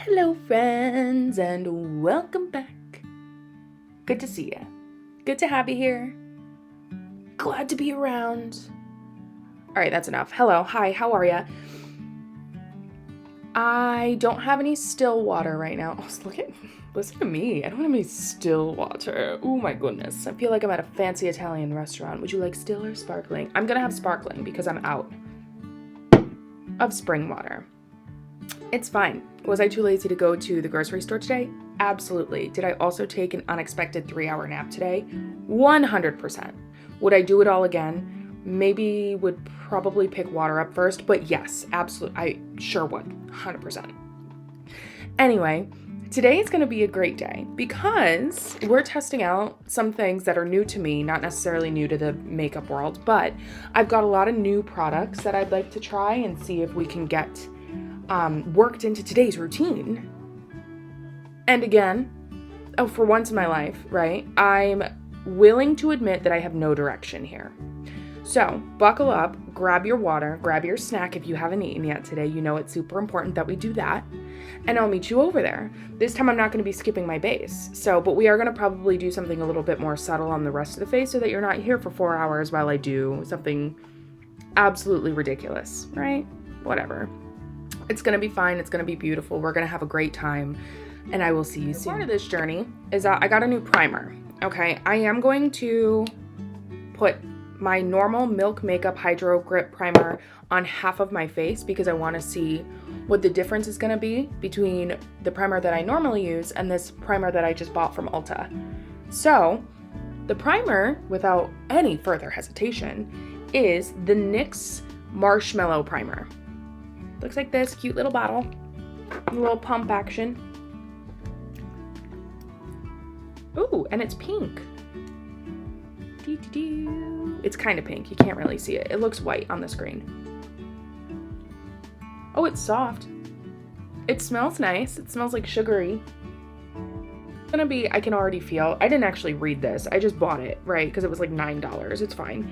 Hello friends and welcome back. Good to see you. Good to have you here. Glad to be around. Alright, that's enough. Hello, hi, how are ya? I don't have any still water right now. Oh, listen to me. I don't have any still water. Oh my goodness. I feel like I'm at a fancy Italian restaurant. Would you like still or sparkling? I'm gonna have sparkling because I'm out of spring water. It's fine. Was I too lazy to go to the grocery store today? Absolutely. Did I also take an unexpected 3-hour nap today? 100%. Would I do it all again? Maybe would probably pick water up first, but yes, absolutely. I sure would. 100%. Anyway, today is going to be a great day because we're testing out some things that are new to me, not necessarily new to the makeup world, but I've got a lot of new products that I'd like to try and see if we can get worked into today's routine. And again, for once in my life, right, I'm willing to admit that I have no direction here. So buckle up, grab your water, grab your snack if you haven't eaten yet today. You know it's super important that we do that. And I'll meet you over there. This time I'm not going to be skipping my base. But we are going to probably do something a little bit more subtle on the rest of the face so that you're not here for 4 hours while I do something absolutely ridiculous, right? Whatever. It's going to be fine. It's going to be beautiful. We're going to have a great time. And I will see you soon. Part of this journey is that I got a new primer. Okay. I am going to put my normal Milk Makeup Hydro Grip Primer on half of my face because I want to see what the difference is going to be between the primer that I normally use and this primer that I just bought from Ulta. So the primer, without any further hesitation, is the Nyx Marshmallow Primer. Looks like this, cute little bottle, a little pump action. Ooh, and it's pink. It's kind of pink, you can't really see it. It looks white on the screen. Oh, it's soft. It smells nice, it smells like sugary. It's gonna be, I can already feel, I didn't actually read this, I just bought it, right? Because it was like $9, it's fine.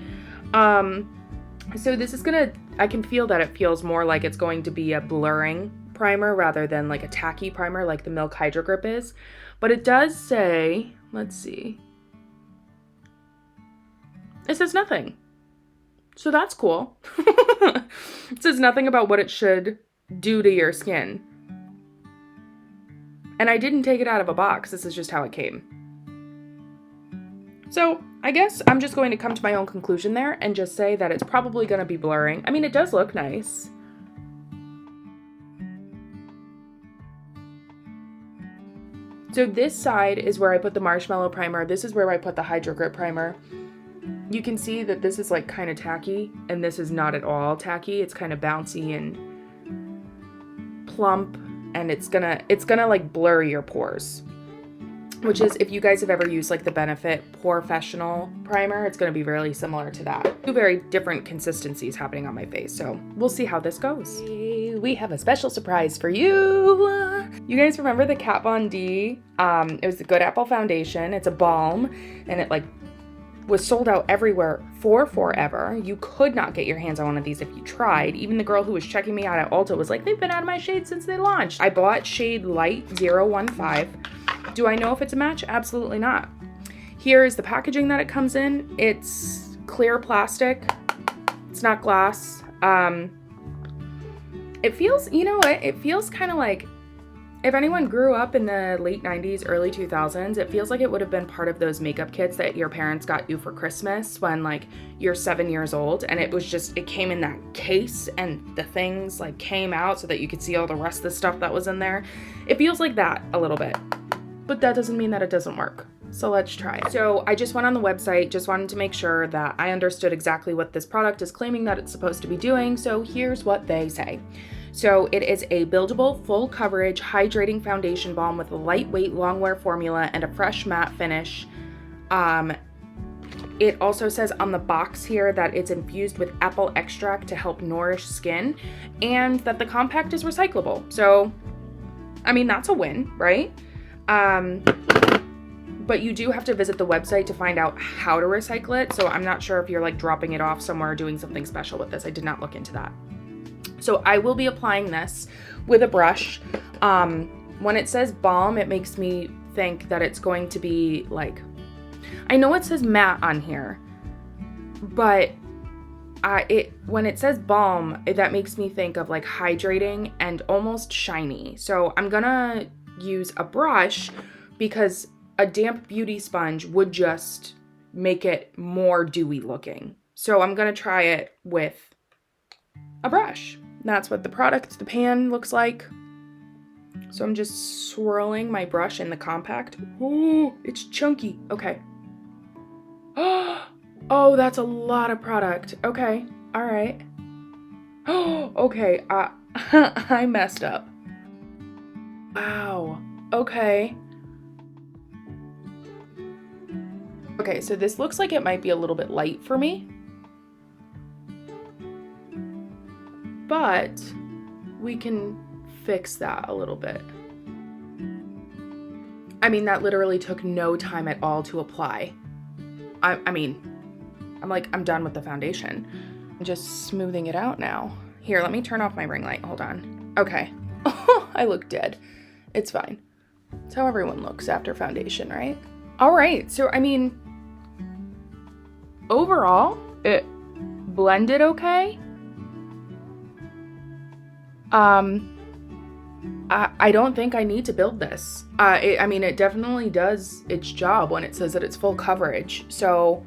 So this is gonna, I can feel that it feels more like it's going to be a blurring primer rather than like a tacky primer like the Milk Hydro Grip is. But it does say, let's see. It says nothing. So that's cool. It says nothing about what it should do to your skin. And I didn't take it out of a box. This is just how it came. So I guess I'm just going to come to my own conclusion there and just say that it's probably going to be blurring. I mean, it does look nice. So this side is where I put the Marshmallow Primer. This is where I put the Hydro Grip Primer. You can see that this is like kind of tacky and this is not at all tacky. It's kind of bouncy and plump and it's gonna like blur your pores. Which is, if you guys have ever used like the Benefit Porefessional primer, it's going to be really similar to that. Two very different consistencies happening on my face, so we'll see how this goes. We have a special surprise for you. You guys remember the Kat Von D? It was the Good Apple foundation. It's a balm, and it like was sold out everywhere for forever. You could not get your hands on one of these if you tried. Even the girl who was checking me out at Ulta was like, they've been out of my shade since they launched. I bought shade Light 015. Do I know if it's a match? Absolutely not. Here is the packaging that it comes in. It's clear plastic. It's not glass. It feels, you know what? It feels kind of like, if anyone grew up in the late 90s, early 2000s, it feels like it would have been part of those makeup kits that your parents got you for Christmas when like you're 7 years old, and it was just, it came in that case and the things like came out so that you could see all the rest of the stuff that was in there. It feels like that a little bit. But that doesn't mean that it doesn't work. So let's try it. So I just went on the website, just wanted to make sure that I understood exactly what this product is claiming that it's supposed to be doing. So here's what they say. So it is a buildable, full coverage, hydrating foundation balm with a lightweight long wear formula and a fresh matte finish. It also says on the box here that it's infused with apple extract to help nourish skin and that the compact is recyclable. So, I mean, that's a win, right? But you do have to visit the website to find out how to recycle it. So I'm not sure if you're like dropping it off somewhere or doing something special with this. I did not look into that. So I will be applying this with a brush. When it says balm, it makes me think that it's going to be like, I know it says matte on here, but when it says balm, that makes me think of like hydrating and almost shiny. So I'm gonna use a brush because a damp beauty sponge would just make it more dewy looking. So I'm gonna try it with a brush. That's what the pan looks like. So I'm just swirling my brush in the compact. Ooh, it's chunky. Okay. Oh, that's a lot of product. Okay. All right. Oh, okay. I messed up. Wow. Okay. Okay, so this looks like it might be a little bit light for me. But we can fix that a little bit. I mean, that literally took no time at all to apply. I mean, I'm done with the foundation. I'm just smoothing it out now. Here, let me turn off my ring light. Hold on. Okay. I look dead. It's fine. It's how everyone looks after foundation, right? All right. So, I mean, overall, it blended okay. I don't think I need to build this. I mean, it definitely does its job when it says that it's full coverage. So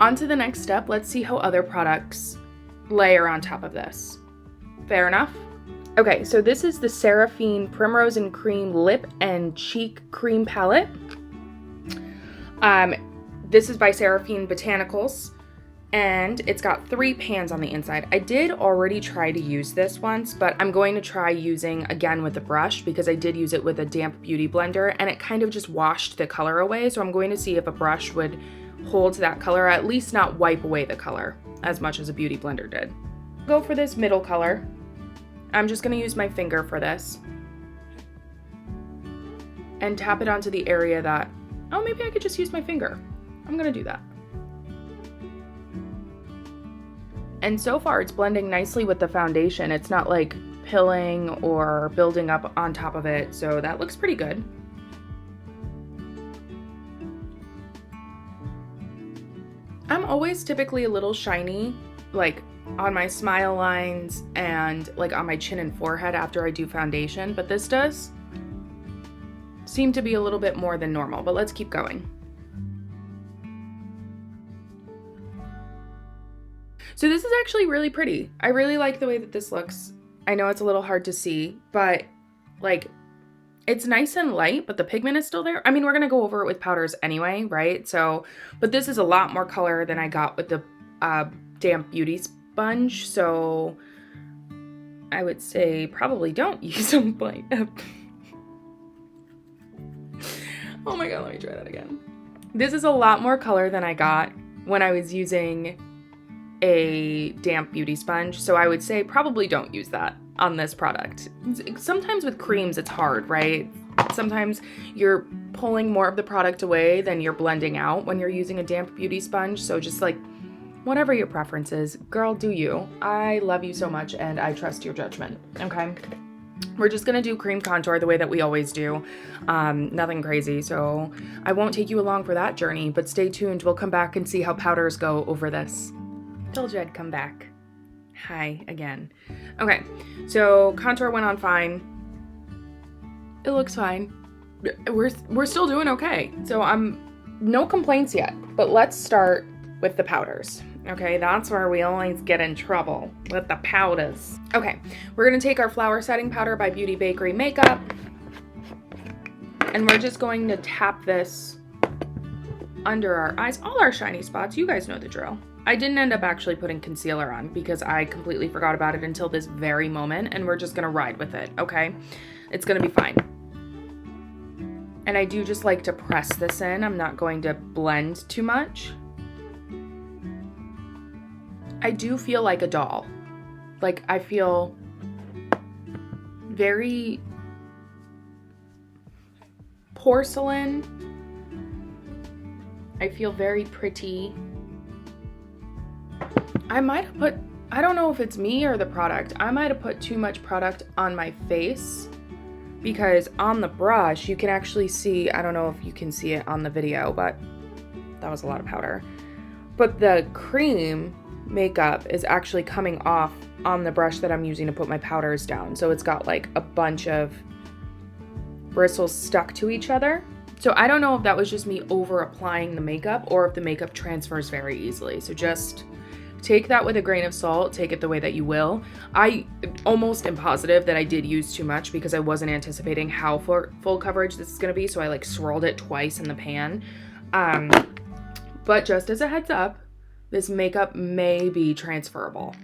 on to the next step. Let's see how other products layer on top of this. Fair enough? Okay, so this is the Seraphine Primrose and Cream Lip and Cheek Cream Palette. This is by Seraphine Botanicals. And it's got 3 pans on the inside. I did already try to use this once, but I'm going to try using again with a brush because I did use it with a damp beauty blender and it kind of just washed the color away. So I'm going to see if a brush would hold that color, or at least not wipe away the color as much as a beauty blender did. Go for this middle color. I'm just gonna use my finger for this and tap it onto the area that, oh, maybe I could just use my finger. I'm gonna do that. And so far it's blending nicely with the foundation. It's not like pilling or building up on top of it. So that looks pretty good. I'm always typically a little shiny, like on my smile lines and like on my chin and forehead after I do foundation, but this does seem to be a little bit more than normal, but let's keep going. So this is actually really pretty. I really like the way that this looks. I know it's a little hard to see, but like it's nice and light, but the pigment is still there. I mean, we're gonna go over it with powders anyway, right? So, but this is a lot more color than I got with the damp beauty sponge. So I would say probably don't use them like, oh my God, let me try that again. This is a lot more color than I got when I was using a damp beauty sponge, so I would say probably don't use that on this product. Sometimes with creams it's hard, right? Sometimes you're pulling more of the product away than you're blending out when you're using a damp beauty sponge, so just like whatever your preference is, girl, do you. I love you so much and I trust your judgment, okay? We're just gonna do cream contour the way that we always do. Nothing crazy, so I won't take you along for that journey, but stay tuned. We'll come back and see how powders go over this. Told you I'd come back. Hi again. Okay, so contour went on fine. It looks fine. We're still doing okay. So no complaints yet, but let's start with the powders. Okay, that's where we always get in trouble, with the powders. Okay, we're gonna take our flower setting powder by Beauty Bakery Makeup, and we're just going to tap this under our eyes, all our shiny spots. You guys know the drill. I didn't end up actually putting concealer on because I completely forgot about it until this very moment, and we're just gonna ride with it, okay? It's gonna be fine. And I do just like to press this in. I'm not going to blend too much. I do feel like a doll. Like I feel very porcelain. I feel very pretty. I might have put I don't know if it's me or the product. I might have put too much product on my face because on the brush, you can actually see, I don't know if you can see it on the video, but that was a lot of powder. But the cream makeup is actually coming off on the brush that I'm using to put my powders down. So it's got like a bunch of bristles stuck to each other. So I don't know if that was just me over applying the makeup or if the makeup transfers very easily. So just take that with a grain of salt, take it the way that you will. I almost am positive that I did use too much because I wasn't anticipating how full coverage this is gonna be. So I like swirled it twice in the pan. But just as a heads up, this makeup may be transferable.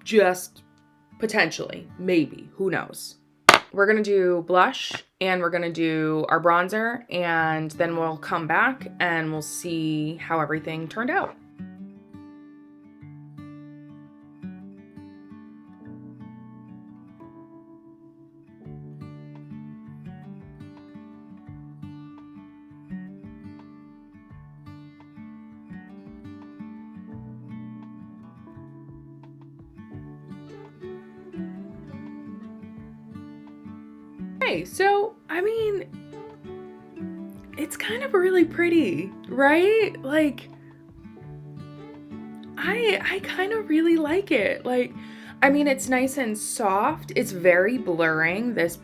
Just potentially, maybe, who knows. We're gonna do blush and we're gonna do our bronzer and then we'll come back and we'll see how everything turned out. Okay, so, I mean, it's kind of really pretty, right? Like, I kind of really like it. Like, I mean, it's nice and soft. It's very blurring, this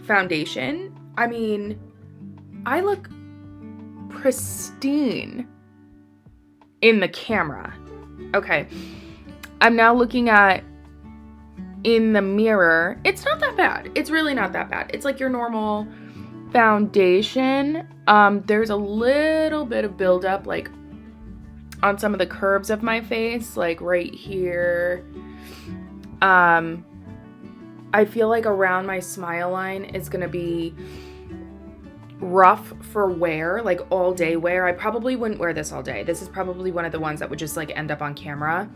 foundation. I mean, I look pristine in the camera. Okay, I'm now looking at in the mirror. It's not that bad. It's really not that bad. It's like your normal foundation. There's a little bit of buildup like on some of the curves of my face, like right here. I feel like around my smile line is gonna be rough for wear, like all day wear. I probably wouldn't wear this all day. This is probably one of the ones that would just like end up on camera,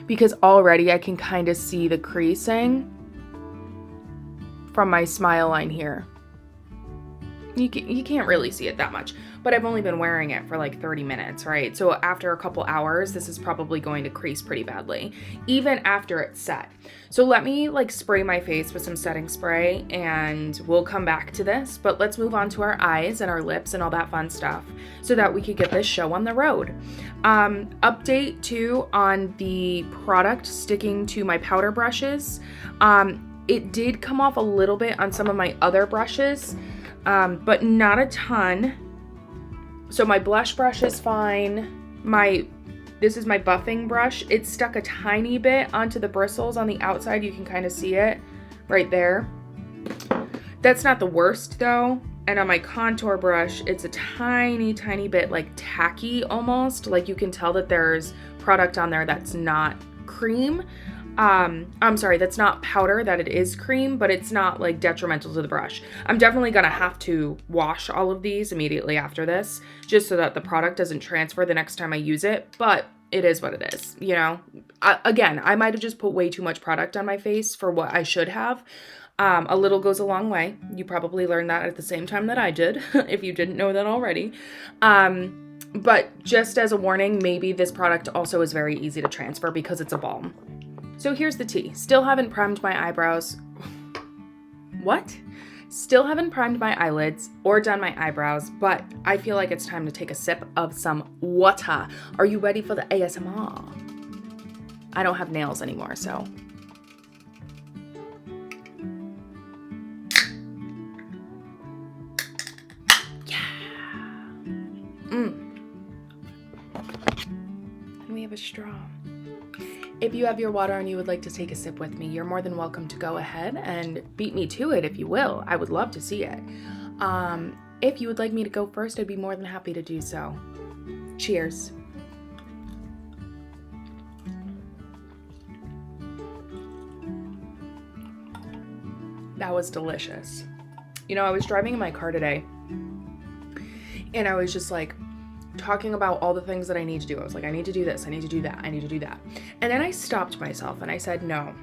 because already I can kind of see the creasing from my smile line here. You can't really see it that much, but I've only been wearing it for like 30 minutes, right? So after a couple hours, this is probably going to crease pretty badly, even after it's set. So let me like spray my face with some setting spray and we'll come back to this, but let's move on to our eyes and our lips and all that fun stuff so that we could get this show on the road. Update too on the product sticking to my powder brushes. It did come off a little bit on some of my other brushes, but not a ton. So my blush brush is fine. This is my buffing brush. It stuck a tiny bit onto the bristles on the outside. You can kind of see it right there. That's not the worst though. And on my contour brush, it's a tiny, tiny bit like tacky almost. Like you can tell that there's product on there that's not cream. I'm sorry, that's not powder, that it is cream, but it's not like detrimental to the brush. I'm definitely gonna have to wash all of these immediately after this, just so that the product doesn't transfer the next time I use it, but it is what it is, you know? Again, I might have just put way too much product on my face for what I should have. A little goes a long way. You probably learned that at the same time that I did, if you didn't know that already. But just as a warning, maybe this product also is very easy to transfer because it's a balm. So here's the tea. Still haven't primed my eyebrows. What? Still haven't primed my eyelids or done my eyebrows, but I feel like it's time to take a sip of some water. Are you ready for the ASMR? I don't have nails anymore, so. Yeah. And we have a straw. If you have your water and you would like to take a sip with me, you're more than welcome to go ahead and beat me to it if you will. I would love to see it. If you would like me to go first, I'd be more than happy to do so. Cheers. That was delicious. You know, I was driving in my car today and I was just like, talking about all the things that I need to do. I was like, I need to do this, I need to do that, I need to do that. And then I stopped myself and I said, no,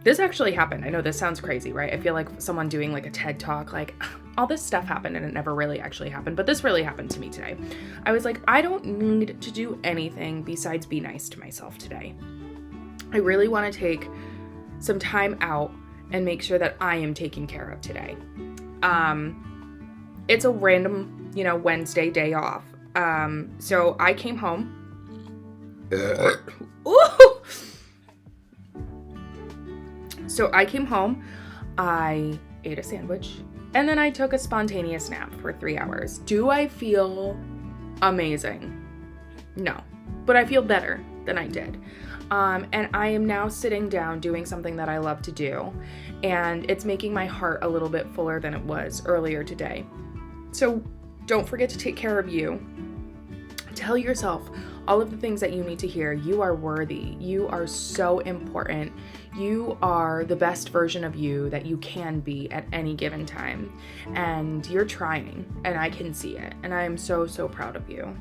this actually happened. I know this sounds crazy, right? I feel like someone doing like a TED talk, like, all this stuff happened and it never really actually happened, but this really happened to me today. I was like, I don't need to do anything besides be nice to myself today. I really want to take some time out and make sure that I am taken care of today. It's a random, Wednesday day off. So I came home. So I came home, I ate a sandwich, and then I took a spontaneous nap for 3 hours. Do I feel amazing? No, but I feel better than I did. And I am now sitting down doing something that I love to do, and it's making my heart a little bit fuller than it was earlier today. So don't forget to take care of you. Tell yourself all of the things that you need to hear. You are worthy. You are so important. You are the best version of you that you can be at any given time. And you're trying, and I can see it. And I am so, so proud of you.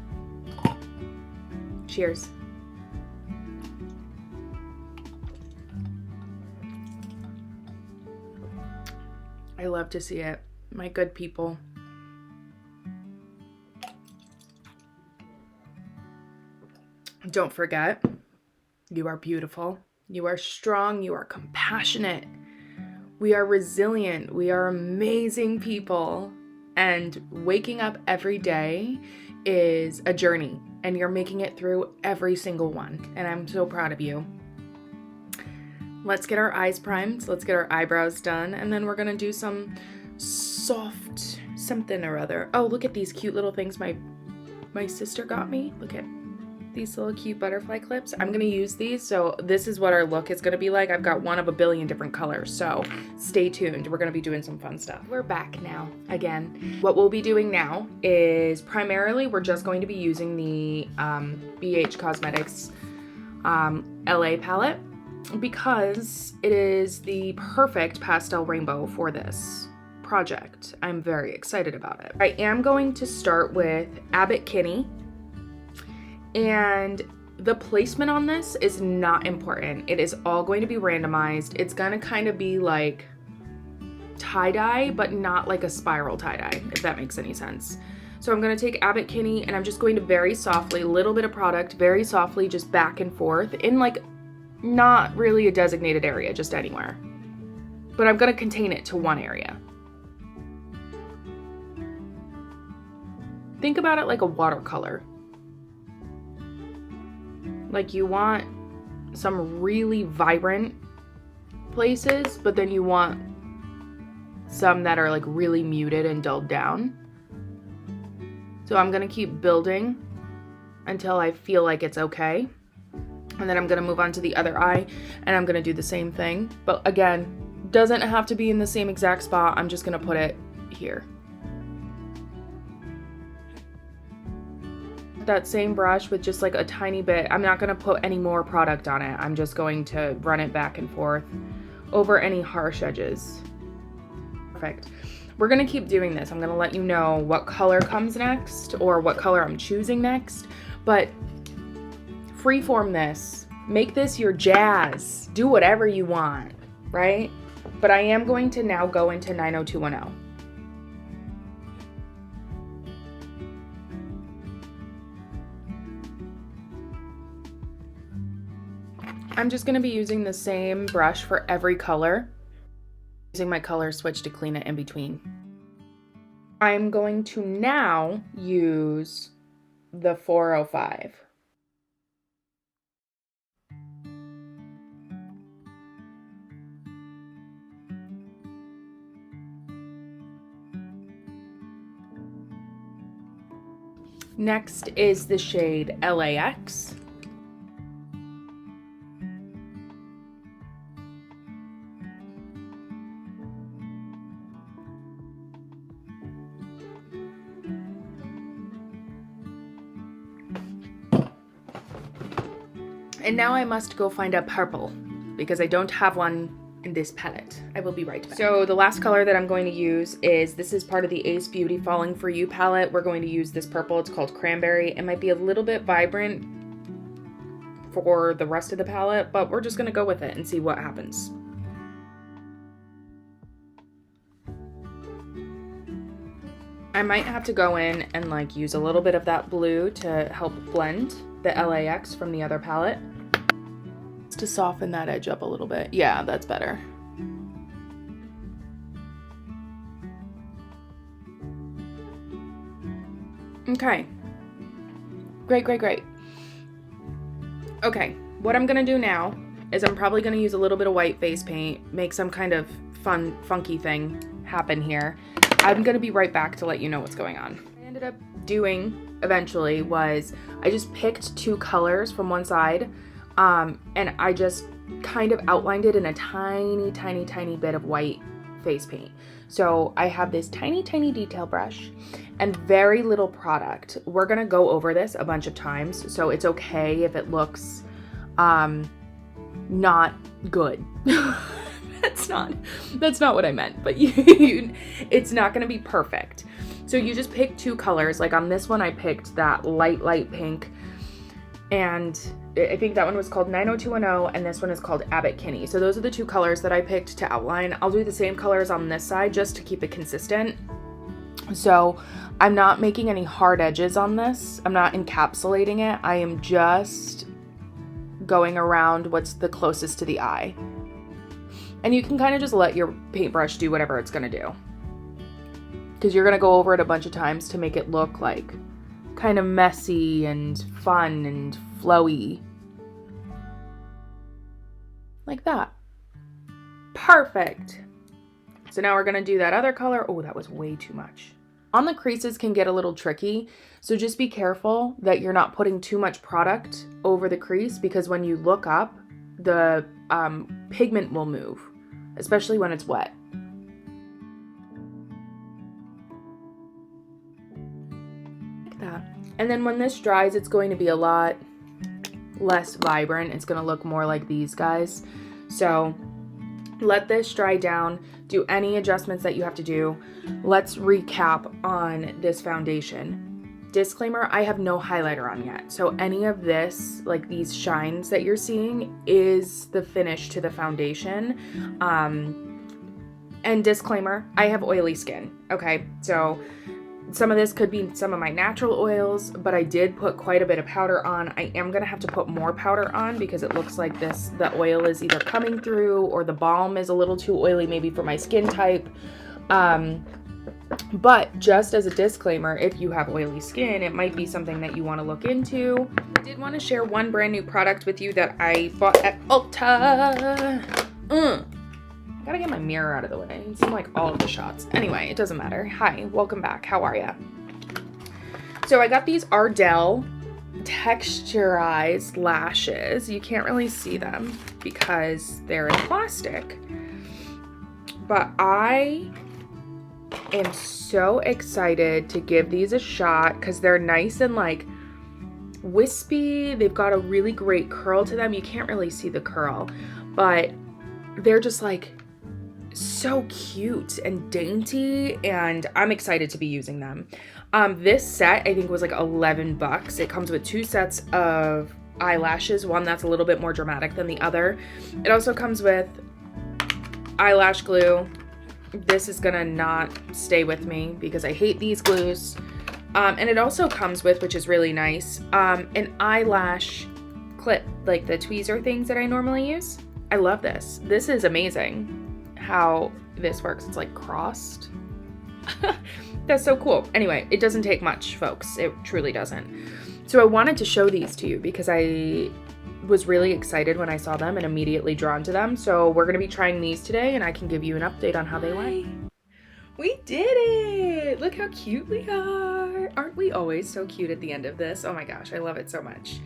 Cheers. I love to see it. My good people. Don't forget, you are beautiful. You are strong. You are compassionate. We are resilient. We are amazing people. And waking up every day is a journey, and you're making it through every single one. And I'm so proud of you. Let's get our eyes primed. Let's get our eyebrows done. And then we're going to do some soft something or other. Oh, look at these cute little things my sister got me. Look at these little cute butterfly clips. I'm going to use these. So this is what our look is going to be like. I've got one of a billion different colors. So stay tuned. We're going to be doing some fun stuff. We're back now again. What we'll be doing now is primarily we're just going to be using the BH Cosmetics LA palette, because it is the perfect pastel rainbow for this project. I'm very excited about it. I am going to start with Abbott Kinney, and the placement on this is not important. It is all going to be randomized. It's going to kind of be like tie-dye, but not like a spiral tie-dye, if that makes any sense. So I'm going to take Abbott Kinney, and I'm just going to very softly, little bit of product, very softly, just back and forth in like not really a designated area, just anywhere. But I'm going to contain it to one area. Think about it like a watercolor. Like you want some really vibrant places, but then you want some that are like really muted and dulled down. So I'm going to keep building until I feel like it's okay. And then I'm going to move on to the other eye, and I'm going to do the same thing. But again, doesn't have to be in the same exact spot. I'm just going to put it here. That same brush with just like a tiny bit. I'm not going to put any more product on it. I'm just going to run it back and forth over any harsh edges. Perfect. We're going to keep doing this. I'm going to let you know what color comes next or what color I'm choosing next. But freeform this. Make this your jazz. Do whatever you want, right? But I am going to now go into 90210. I'm just going to be using the same brush for every color, using my color switch to clean it in between. I'm going to now use the 405. Next is the shade LAX. And now I must go find a purple because I don't have one in this palette. I will be right back. So the last color that I'm going to use is, this is part of the Ace Beauty Falling For You palette. We're going to use this purple. It's called Cranberry. It might be a little bit vibrant for the rest of the palette, but we're just going to go with it and see what happens. I might have to go in and like use a little bit of that blue to help blend the LAX from the other palette. Just to soften that edge up a little bit. Yeah, that's better. Okay. Great, great, great. Okay, what I'm gonna do now is I'm probably gonna use a little bit of white face paint, make some kind of fun, funky thing happen here. I'm gonna be right back to let you know what's going on. What I ended up doing eventually was I just picked 2 colors from one side, and I just kind of outlined it in a tiny, tiny, tiny bit of white face paint. So I have this tiny, tiny detail brush and very little product. We're gonna go over this a bunch of times, so it's okay if it looks not good. That's not what I meant, but it's not gonna be perfect. So you just pick 2 colors. Like on this one, I picked that light pink, and I think that one was called 90210, and this one is called Abbott Kinney. So those are the 2 colors that I picked to outline. I'll do the same colors on this side just to keep it consistent. So I'm not making any hard edges on this. I'm not encapsulating it. I am just going around what's the closest to the eye. And you can kind of just let your paintbrush do whatever it's gonna do, because you're gonna go over it a bunch of times to make it look like kind of messy and fun and flowy. Like that. Perfect. So now we're gonna do that other color. Oh, that was way too much. On the creases can get a little tricky, so just be careful that you're not putting too much product over the crease, because when you look up, the pigment will move, especially when it's wet. Like that. And then when this dries, it's going to be a lot less vibrant. It's going to look more like these guys. So let this dry down. Do any adjustments that you have to do. Let's recap on this foundation. Disclaimer, I have no highlighter on yet. So any of this, like these shines that you're seeing, is the finish to the foundation. And disclaimer, I have oily skin. Okay, so some of this could be some of my natural oils, but I did put quite a bit of powder on. I am gonna have to put more powder on because it looks like the oil is either coming through or the balm is a little too oily maybe for my skin type. But just as a disclaimer, if you have oily skin, it might be something that you want to look into. I did want to share one brand new product with you that I bought at Ulta. Gotta get my mirror out of the way. It's in like all of the shots. Anyway, it doesn't matter. Hi, welcome back. How are ya? So I got these Ardell Texturized lashes. You can't really see them because they're in plastic. But I am so excited to give these a shot because they're nice and like wispy. They've got a really great curl to them. You can't really see the curl, but they're just like so cute and dainty, and I'm excited to be using them. This set I think was like $11. It comes with 2 sets of eyelashes, one that's a little bit more dramatic than the other. It also comes with eyelash glue. This is gonna not stay with me because I hate these glues. And it also comes with, which is really nice, an eyelash clip, like the tweezer things that I normally use. I love this. This is amazing how this works. It's like crossed. That's so cool. Anyway, it doesn't take much, folks. It truly doesn't. So I wanted to show these to you because I was really excited when I saw them and immediately drawn to them. So we're going to be trying these today, and I can give you an update on how they went. We did it! Look how cute we are. Aren't we always so cute at the end of this? Oh my gosh, I love it so much.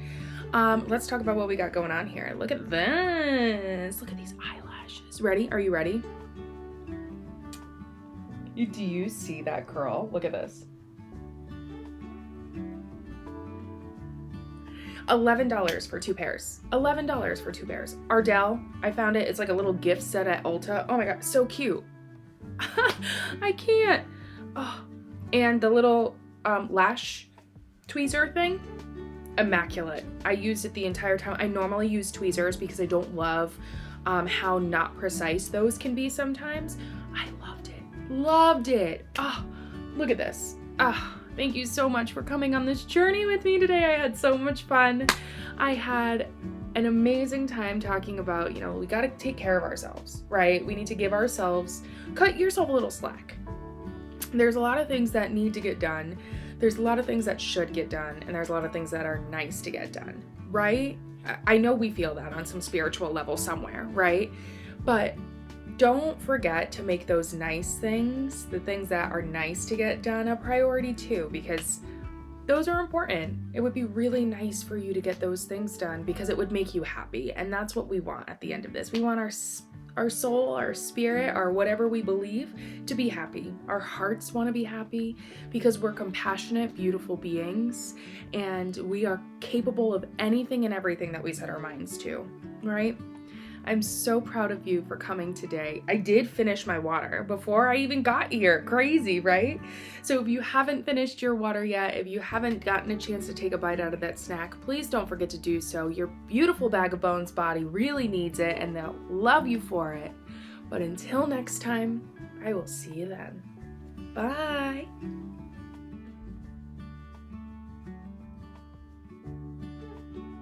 Let's talk about what we got going on here. Look at this. Look at these eyelashes. Ready? Are you ready? Do you see that curl? Look at this. $11 for 2 pairs. $11 for 2 pairs. Ardell, I found it. It's like a little gift set at Ulta. Oh my god, so cute. I can't. Oh, and the little lash tweezer thing, immaculate. I used it the entire time. I normally use tweezers because I don't love how not precise those can be sometimes. I loved it. Loved it. Oh, look at this. Thank you so much for coming on this journey with me today. I had so much fun. I had an amazing time talking about, we got to take care of ourselves, right? We need to give ourselves, cut yourself a little slack. There's a lot of things that need to get done. There's a lot of things that should get done. And there's a lot of things that are nice to get done, right? I know we feel that on some spiritual level somewhere, right? But don't forget to make those nice things, the things that are nice to get done, a priority too, because those are important. It would be really nice for you to get those things done because it would make you happy. And that's what we want at the end of this. We want our soul, our spirit, our whatever we believe to be happy. Our hearts want to be happy because we're compassionate, beautiful beings, and we are capable of anything and everything that we set our minds to, right? I'm so proud of you for coming today. I did finish my water before I even got here. Crazy, right? So if you haven't finished your water yet, if you haven't gotten a chance to take a bite out of that snack, please don't forget to do so. Your beautiful Bag of Bones body really needs it, and they'll love you for it. But until next time, I will see you then. Bye.